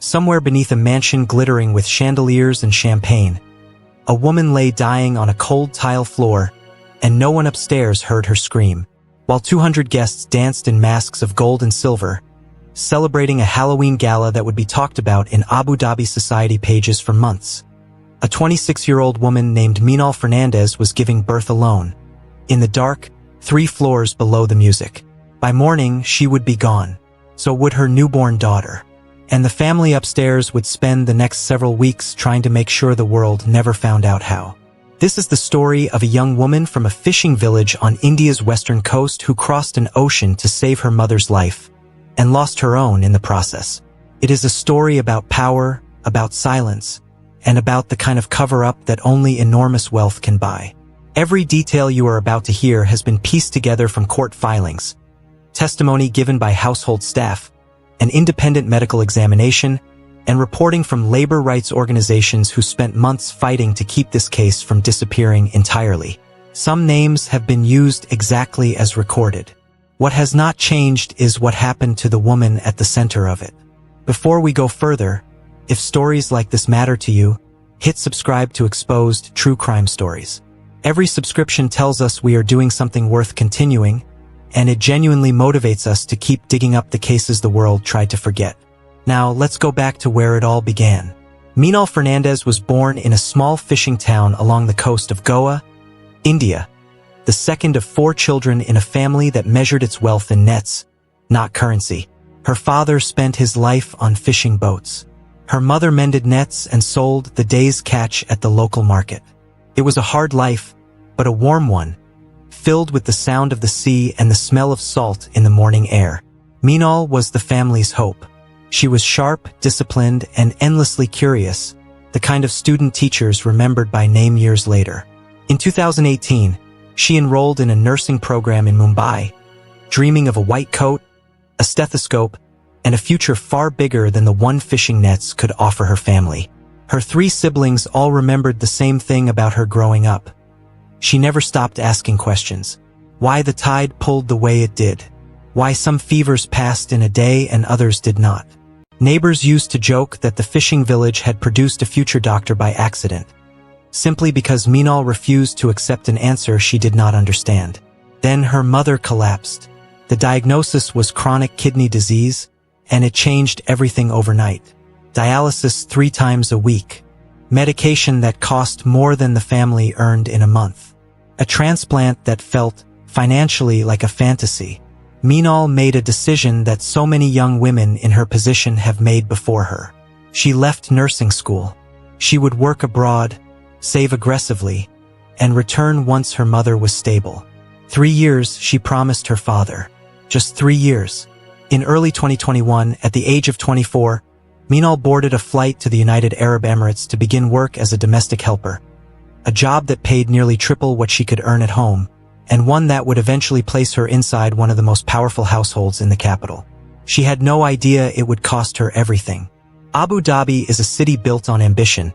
Somewhere beneath a mansion glittering with chandeliers and champagne, a woman lay dying on a cold tile floor, and no one upstairs heard her scream, while 200 guests danced in masks of gold and silver, celebrating a Halloween gala that would be talked about in Abu Dhabi society pages for months. A 26-year-old woman named Minal Fernandez was giving birth alone, in the dark, 3 floors below the music. By morning, she would be gone. So would her newborn daughter. And the family upstairs would spend the next several weeks trying to make sure the world never found out how. This is the story of a young woman from a fishing village on India's western coast who crossed an ocean to save her mother's life, and lost her own in the process. It is a story about power, about silence, and about the kind of cover-up that only enormous wealth can buy. Every detail you are about to hear has been pieced together from court filings, testimony given by household staff, an independent medical examination, and reporting from labor rights organizations who spent months fighting to keep this case from disappearing entirely. Some names have been used exactly as recorded. What has not changed is what happened to the woman at the center of it. Before we go further, if stories like this matter to you, hit subscribe to Exposed True Crime Stories. Every subscription tells us we are doing something worth continuing, and it genuinely motivates us to keep digging up the cases the world tried to forget. Now, let's go back to where it all began. Minal Fernandez was born in a small fishing town along the coast of Goa, India, the second of 4 children in a family that measured its wealth in nets, not currency. Her father spent his life on fishing boats. Her mother mended nets and sold the day's catch at the local market. It was a hard life, but a warm one, filled with the sound of the sea and the smell of salt in the morning air. Minal was the family's hope. She was sharp, disciplined, and endlessly curious, the kind of student teachers remembered by name years later. In 2018, she enrolled in a nursing program in Mumbai, dreaming of a white coat, a stethoscope, and a future far bigger than the one fishing nets could offer her family. Her 3 siblings all remembered the same thing about her growing up. She never stopped asking questions. Why the tide pulled the way it did. Why some fevers passed in a day and others did not. Neighbors used to joke that the fishing village had produced a future doctor by accident, simply because Minal refused to accept an answer she did not understand. Then her mother collapsed. The diagnosis was chronic kidney disease, and it changed everything overnight. Dialysis 3 times a week. Medication that cost more than the family earned in a month. A transplant that felt, financially, like a fantasy. Minal made a decision that so many young women in her position have made before her. She left nursing school. She would work abroad, save aggressively, and return once her mother was stable. 3 years, she promised her father. Just 3 years. In early 2021, at the age of 24, Minal boarded a flight to the United Arab Emirates to begin work as a domestic helper. A job that paid nearly triple what she could earn at home, and one that would eventually place her inside one of the most powerful households in the capital. She had no idea it would cost her everything. Abu Dhabi is a city built on ambition,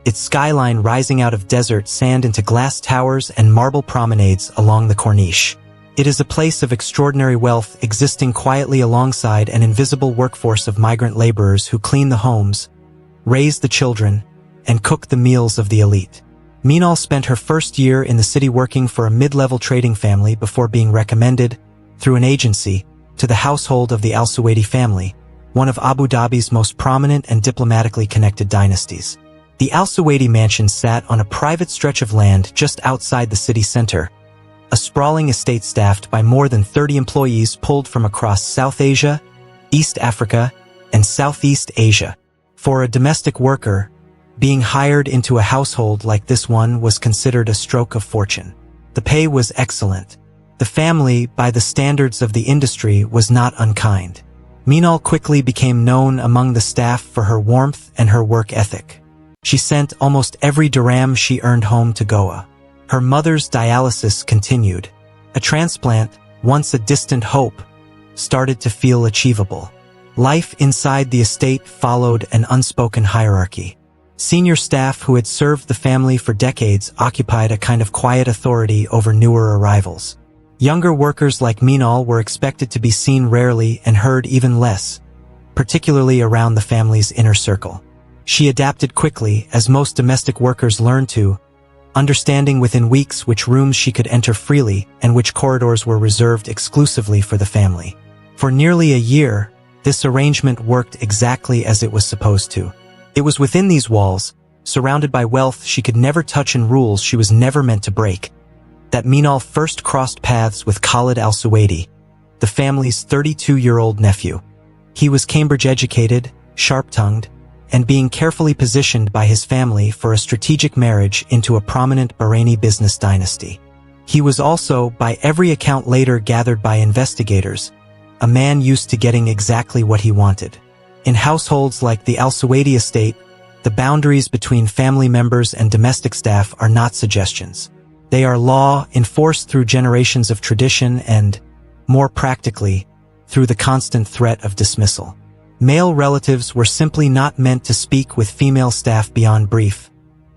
its skyline rising out of desert sand into glass towers and marble promenades along the Corniche. It is a place of extraordinary wealth existing quietly alongside an invisible workforce of migrant laborers who clean the homes, raise the children, and cook the meals of the elite. Minal spent her first year in the city working for a mid-level trading family before being recommended, through an agency, to the household of the Al Suwaidi family, one of Abu Dhabi's most prominent and diplomatically connected dynasties. The Al Suwaidi mansion sat on a private stretch of land just outside the city center, a sprawling estate staffed by more than 30 employees pulled from across South Asia, East Africa, and Southeast Asia. For a domestic worker, being hired into a household like this one was considered a stroke of fortune. The pay was excellent. The family, by the standards of the industry, was not unkind. Minal quickly became known among the staff for her warmth and her work ethic. She sent almost every dirham she earned home to Goa. Her mother's dialysis continued. A transplant, once a distant hope, started to feel achievable. Life inside the estate followed an unspoken hierarchy. Senior staff who had served the family for decades occupied a kind of quiet authority over newer arrivals. Younger workers like Minal were expected to be seen rarely and heard even less, particularly around the family's inner circle. She adapted quickly, as most domestic workers learn to, understanding within weeks which rooms she could enter freely and which corridors were reserved exclusively for the family. For nearly a year, this arrangement worked exactly as it was supposed to. It was within these walls, surrounded by wealth she could never touch and rules she was never meant to break, that Minal first crossed paths with Khalid al-Suwaidi, the family's 32-year-old nephew. He was Cambridge-educated, sharp-tongued, and being carefully positioned by his family for a strategic marriage into a prominent Bahraini business dynasty. He was also, by every account later gathered by investigators, a man used to getting exactly what he wanted. In households like the al-Suwaidi estate, the boundaries between family members and domestic staff are not suggestions. They are law enforced through generations of tradition and, more practically, through the constant threat of dismissal. Male relatives were simply not meant to speak with female staff beyond brief,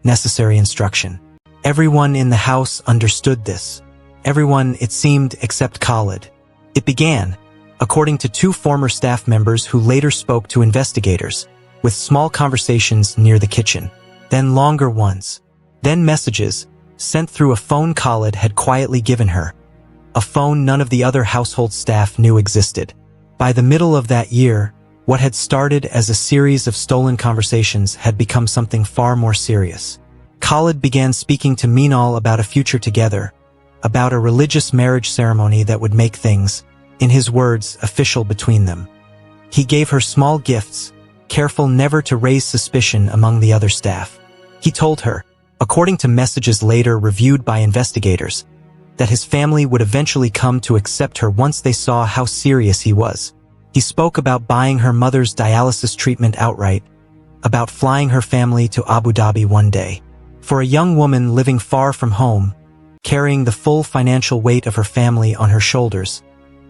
necessary instruction. Everyone in the house understood this. Everyone, it seemed, except Khalid. It began, according to two former staff members who later spoke to investigators, with small conversations near the kitchen, then longer ones, then messages sent through a phone Khalid had quietly given her, a phone none of the other household staff knew existed. By the middle of that year, what had started as a series of stolen conversations had become something far more serious. Khalid began speaking to Minal about a future together, about a religious marriage ceremony that would make things, in his words, official between them. He gave her small gifts, careful never to raise suspicion among the other staff. He told her, according to messages later reviewed by investigators, that his family would eventually come to accept her once they saw how serious he was. He spoke about buying her mother's dialysis treatment outright, about flying her family to Abu Dhabi one day. For a young woman living far from home, carrying the full financial weight of her family on her shoulders,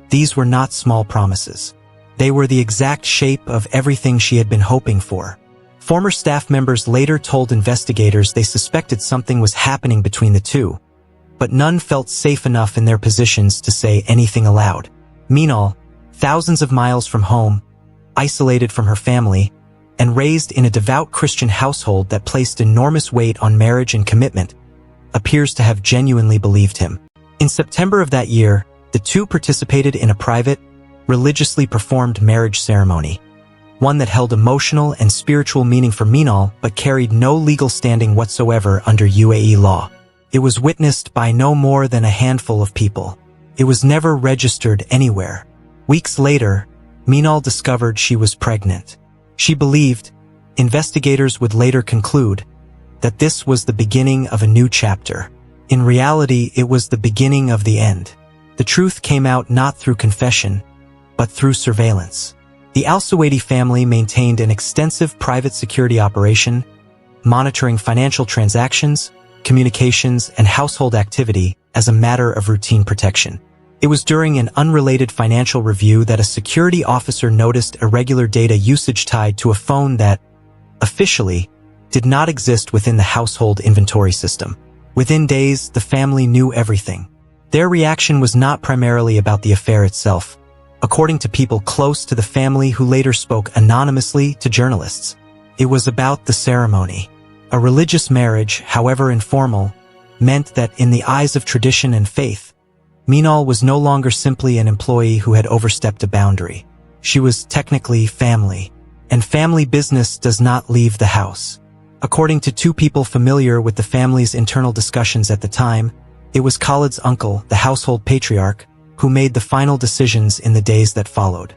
these were not small promises. They were the exact shape of everything she had been hoping for. Former staff members later told investigators they suspected something was happening between the two, but none felt safe enough in their positions to say anything aloud. Minal, thousands of miles from home, isolated from her family, and raised in a devout Christian household that placed enormous weight on marriage and commitment, appears to have genuinely believed him. In September of that year, the two participated in a private, religiously performed marriage ceremony, one that held emotional and spiritual meaning for Minal but carried no legal standing whatsoever under UAE law. It was witnessed by no more than a handful of people. It was never registered anywhere. Weeks later, Minal discovered she was pregnant. She believed, investigators would later conclude, that this was the beginning of a new chapter. In reality, it was the beginning of the end. The truth came out not through confession, but through surveillance. The al-Suwaidi family maintained an extensive private security operation, monitoring financial transactions, communications, and household activity as a matter of routine protection. It was during an unrelated financial review that a security officer noticed irregular data usage tied to a phone that, officially, did not exist within the household inventory system. Within days, the family knew everything. Their reaction was not primarily about the affair itself, according to people close to the family who later spoke anonymously to journalists. It was about the ceremony. A religious marriage, however informal, meant that in the eyes of tradition and faith, Minal was no longer simply an employee who had overstepped a boundary. She was technically family, and family business does not leave the house. According to two people familiar with the family's internal discussions at the time, it was Khalid's uncle, the household patriarch, who made the final decisions in the days that followed.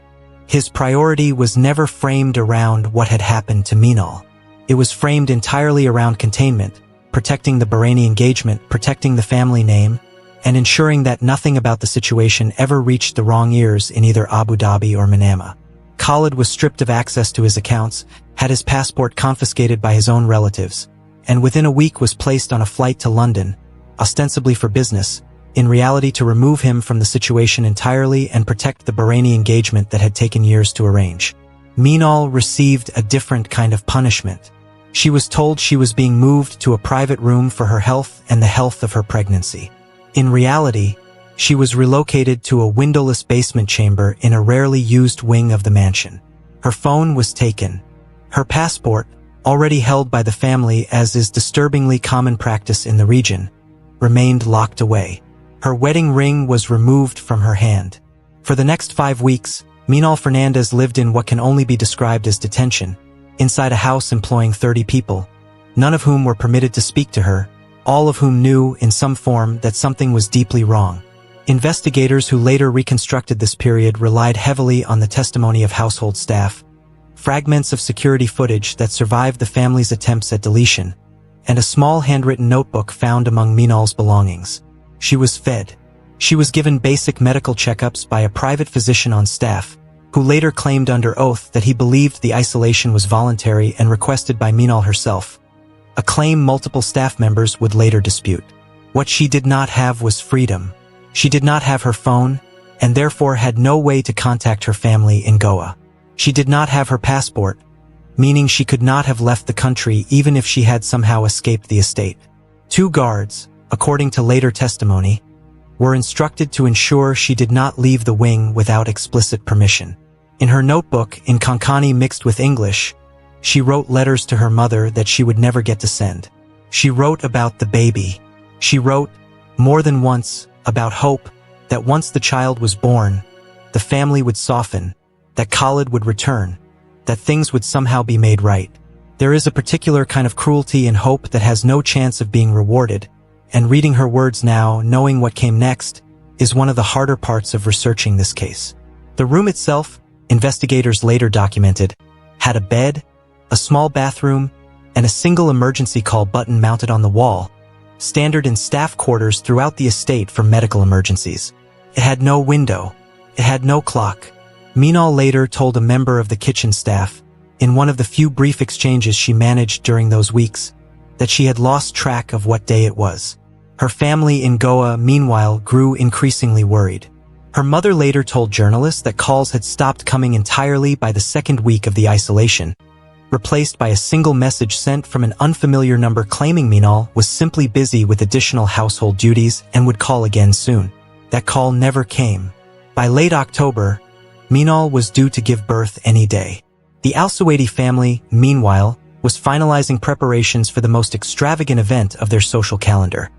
His priority was never framed around what had happened to Minal. It was framed entirely around containment, protecting the Bahraini engagement, protecting the family name, and ensuring that nothing about the situation ever reached the wrong ears in either Abu Dhabi or Manama. Khalid was stripped of access to his accounts, had his passport confiscated by his own relatives, and within a week was placed on a flight to London, ostensibly for business, in reality to remove him from the situation entirely and protect the Bahraini engagement that had taken years to arrange. Minal received a different kind of punishment. She was told she was being moved to a private room for her health and the health of her pregnancy. In reality, she was relocated to a windowless basement chamber in a rarely used wing of the mansion. Her phone was taken. Her passport, already held by the family as is disturbingly common practice in the region, remained locked away. Her wedding ring was removed from her hand. For the next 5 weeks, Minal Fernandez lived in what can only be described as detention, inside a house employing 30 people, none of whom were permitted to speak to her, all of whom knew, in some form, that something was deeply wrong. Investigators who later reconstructed this period relied heavily on the testimony of household staff, fragments of security footage that survived the family's attempts at deletion, and a small handwritten notebook found among Minal's belongings. She was fed. She was given basic medical checkups by a private physician on staff, who later claimed under oath that he believed the isolation was voluntary and requested by Minal herself, a claim multiple staff members would later dispute. What she did not have was freedom. She did not have her phone, and therefore had no way to contact her family in Goa. She did not have her passport, meaning she could not have left the country even if she had somehow escaped the estate. 2 guards, according to later testimony, were instructed to ensure she did not leave the wing without explicit permission. In her notebook, in Konkani mixed with English, she wrote letters to her mother that she would never get to send. She wrote about the baby. She wrote, more than once, about hope, that once the child was born, the family would soften, that Khalid would return, that things would somehow be made right. There is a particular kind of cruelty in hope that has no chance of being rewarded, and reading her words now, knowing what came next, is one of the harder parts of researching this case. The room itself, investigators later documented, had a bed, a small bathroom, and a single emergency call button mounted on the wall, standard in staff quarters throughout the estate for medical emergencies. It had no window. It had no clock. Minal later told a member of the kitchen staff, in one of the few brief exchanges she managed during those weeks, that she had lost track of what day it was. Her family in Goa, meanwhile, grew increasingly worried. Her mother later told journalists that calls had stopped coming entirely by the 2nd week of the isolation, replaced by a single message sent from an unfamiliar number claiming Minal was simply busy with additional household duties and would call again soon. That call never came. By late October, Minal was due to give birth any day. The Al-Suwaidi family, meanwhile, was finalizing preparations for the most extravagant event of their social calendar.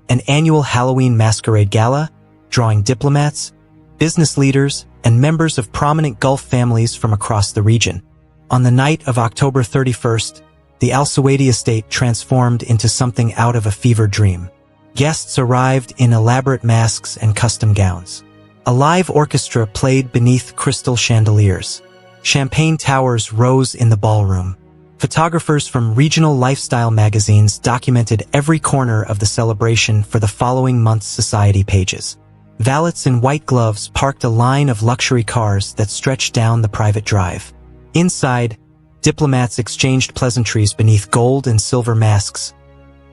An annual Halloween masquerade gala, drawing diplomats, business leaders, and members of prominent Gulf families from across the region. On the night of October 31st, the Al-Suwaidi estate transformed into something out of a fever dream. Guests arrived in elaborate masks and custom gowns. A live orchestra played beneath crystal chandeliers. Champagne towers rose in the ballroom. Photographers from regional lifestyle magazines documented every corner of the celebration for the following month's society pages. Valets in white gloves parked a line of luxury cars that stretched down the private drive. Inside, diplomats exchanged pleasantries beneath gold and silver masks,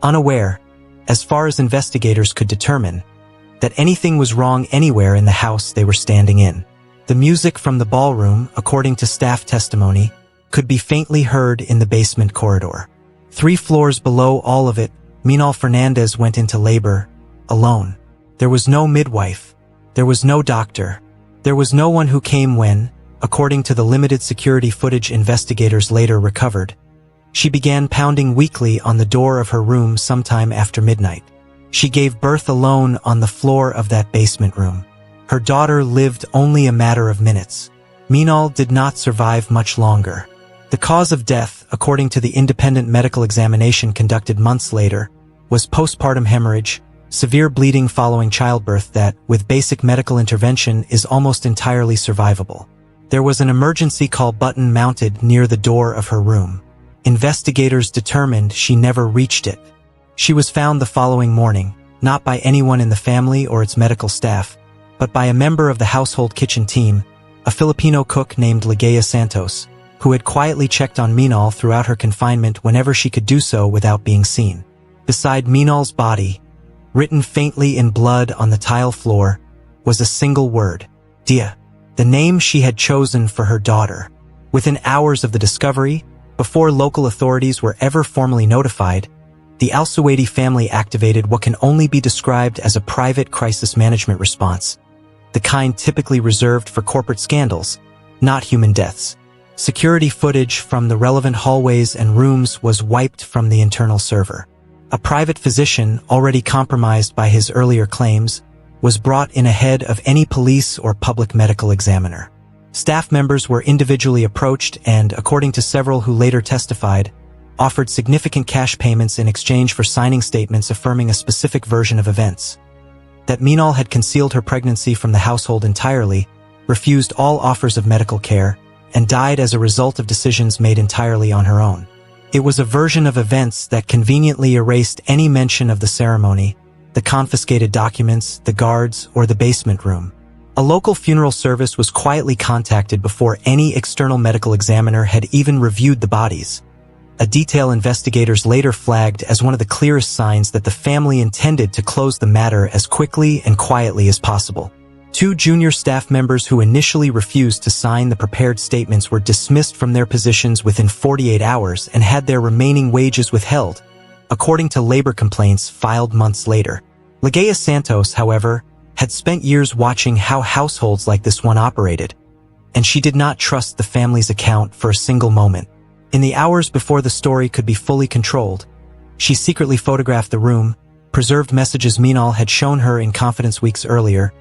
unaware, as far as investigators could determine, that anything was wrong anywhere in the house they were standing in. The music from the ballroom, according to staff testimony, could be faintly heard in the basement corridor. 3 floors below all of it, Minal Fernandez went into labor, alone. There was no midwife. There was no doctor. There was no one who came when, according to the limited security footage investigators later recovered, she began pounding weakly on the door of her room sometime after midnight. She gave birth alone on the floor of that basement room. Her daughter lived only a matter of minutes. Minal did not survive much longer. The cause of death, according to the independent medical examination conducted months later, was postpartum hemorrhage, severe bleeding following childbirth that, with basic medical intervention, is almost entirely survivable. There was an emergency call button mounted near the door of her room. Investigators determined she never reached it. She was found the following morning, not by anyone in the family or its medical staff, but by a member of the household kitchen team, a Filipino cook named Ligaya Santos, who had quietly checked on Minal throughout her confinement whenever she could do so without being seen. Beside Minal's body, written faintly in blood on the tile floor, was a single word, Dia, the name she had chosen for her daughter. Within hours of the discovery, before local authorities were ever formally notified, the Al-Suwaidi family activated what can only be described as a private crisis management response, the kind typically reserved for corporate scandals, not human deaths. Security footage from the relevant hallways and rooms was wiped from the internal server. A private physician, already compromised by his earlier claims, was brought in ahead of any police or public medical examiner. Staff members were individually approached and, according to several who later testified, offered significant cash payments in exchange for signing statements affirming a specific version of events. That Meenal had concealed her pregnancy from the household entirely, refused all offers of medical care, and died as a result of decisions made entirely on her own. It was a version of events that conveniently erased any mention of the ceremony, the confiscated documents, the guards, or the basement room. A local funeral service was quietly contacted before any external medical examiner had even reviewed the bodies. A detail investigators later flagged as one of the clearest signs that the family intended to close the matter as quickly and quietly as possible. 2 junior staff members who initially refused to sign the prepared statements were dismissed from their positions within 48 hours and had their remaining wages withheld, according to labor complaints filed months later. Ligaya Santos, however, had spent years watching how households like this one operated, and she did not trust the family's account for a single moment. In the hours before the story could be fully controlled, she secretly photographed the room, preserved messages Meenal had shown her in confidence weeks earlier,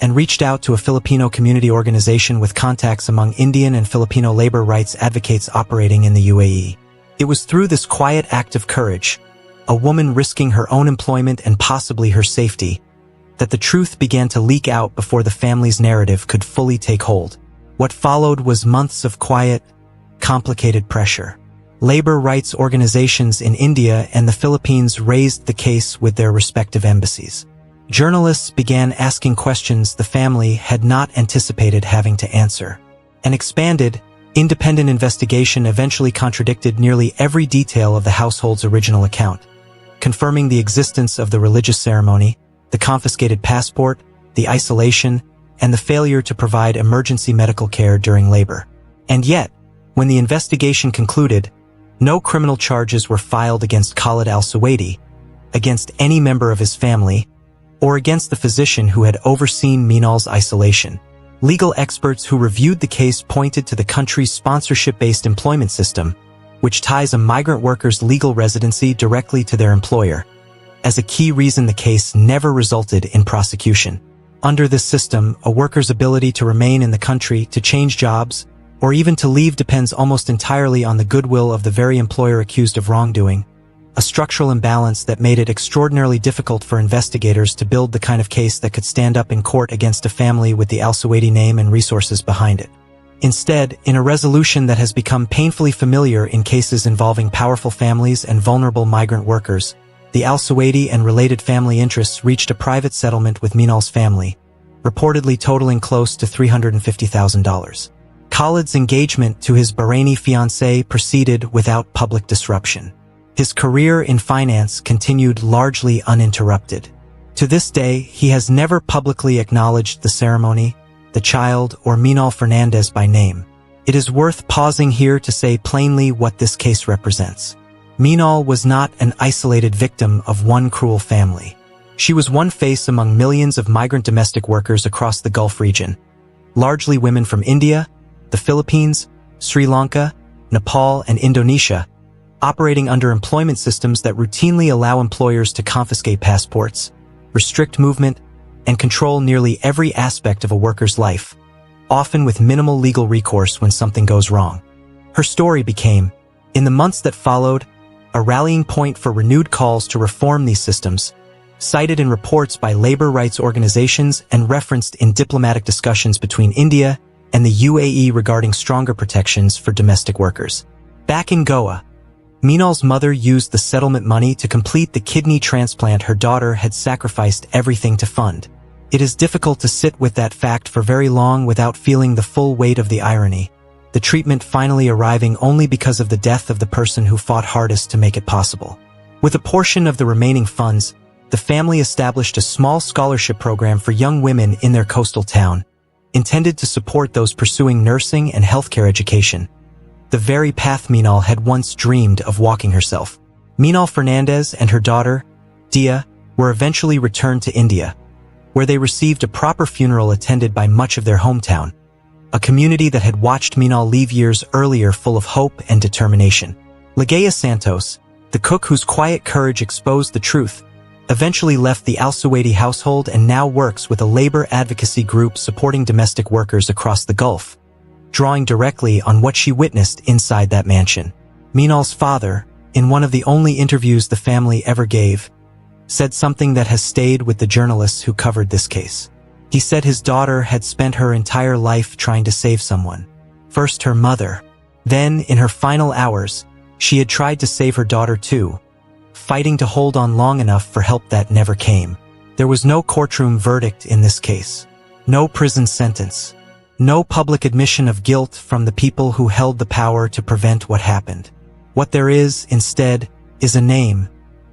and reached out to a Filipino community organization with contacts among Indian and Filipino labor rights advocates operating in the UAE. It was through this quiet act of courage, a woman risking her own employment and possibly her safety, that the truth began to leak out before the family's narrative could fully take hold. What followed was months of quiet, complicated pressure. Labor rights organizations in India and the Philippines raised the case with their respective embassies. Journalists began asking questions the family had not anticipated having to answer. An expanded, independent investigation eventually contradicted nearly every detail of the household's original account, confirming the existence of the religious ceremony, the confiscated passport, the isolation, and the failure to provide emergency medical care during labor. And yet, when the investigation concluded, no criminal charges were filed against Khalid al-Suwaidi, against any member of his family, or against the physician who had overseen Meenal's isolation. Legal experts who reviewed the case pointed to the country's sponsorship-based employment system, which ties a migrant worker's legal residency directly to their employer, as a key reason the case never resulted in prosecution. Under this system, a worker's ability to remain in the country, to change jobs, or even to leave depends almost entirely on the goodwill of the very employer accused of wrongdoing, a structural imbalance that made it extraordinarily difficult for investigators to build the kind of case that could stand up in court against a family with the al-Suwaidi name and resources behind it. Instead, in a resolution that has become painfully familiar in cases involving powerful families and vulnerable migrant workers, the al-Suwaidi and related family interests reached a private settlement with Meenal's family, reportedly totaling close to $350,000. Khalid's engagement to his Bahraini fiancée proceeded without public disruption. His career in finance continued largely uninterrupted. To this day, he has never publicly acknowledged the ceremony, the child, or Meenal Fernandez by name. It is worth pausing here to say plainly what this case represents. Meenal was not an isolated victim of one cruel family. She was one face among millions of migrant domestic workers across the Gulf region, largely women from India, the Philippines, Sri Lanka, Nepal, and Indonesia, operating under employment systems that routinely allow employers to confiscate passports, restrict movement, and control nearly every aspect of a worker's life, often with minimal legal recourse when something goes wrong. Her story became, in the months that followed, a rallying point for renewed calls to reform these systems, cited in reports by labor rights organizations and referenced in diplomatic discussions between India and the UAE regarding stronger protections for domestic workers. Back in Goa, Meenal's mother used the settlement money to complete the kidney transplant her daughter had sacrificed everything to fund. It is difficult to sit with that fact for very long without feeling the full weight of the irony, the treatment finally arriving only because of the death of the person who fought hardest to make it possible. With a portion of the remaining funds, the family established a small scholarship program for young women in their coastal town, intended to support those pursuing nursing and healthcare education, the very path Meenal had once dreamed of walking herself. Meenal Fernandez and her daughter, Dia, were eventually returned to India, where they received a proper funeral attended by much of their hometown, a community that had watched Minal leave years earlier full of hope and determination. Ligaya Santos, the cook whose quiet courage exposed the truth, eventually left the Al-Suwaidi household and now works with a labor advocacy group supporting domestic workers across the Gulf, drawing directly on what she witnessed inside that mansion. Minal's father, in one of the only interviews the family ever gave, said something that has stayed with the journalists who covered this case. He said his daughter had spent her entire life trying to save someone. First her mother. Then, in her final hours, she had tried to save her daughter too, fighting to hold on long enough for help that never came. There was no courtroom verdict in this case. No prison sentence. No public admission of guilt from the people who held the power to prevent what happened. What there is, instead, is a name,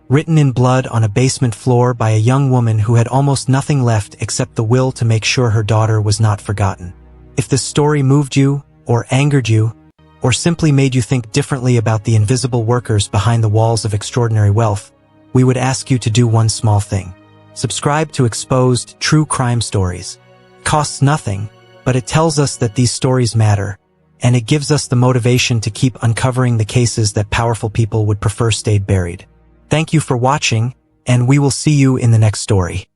written in blood on a basement floor by a young woman who had almost nothing left except the will to make sure her daughter was not forgotten. If this story moved you, or angered you, or simply made you think differently about the invisible workers behind the walls of extraordinary wealth, we would ask you to do one small thing. Subscribe to Exposed True Crime Stories. It costs nothing, but it tells us that these stories matter, and it gives us the motivation to keep uncovering the cases that powerful people would prefer stayed buried. Thank you for watching, and we will see you in the next story.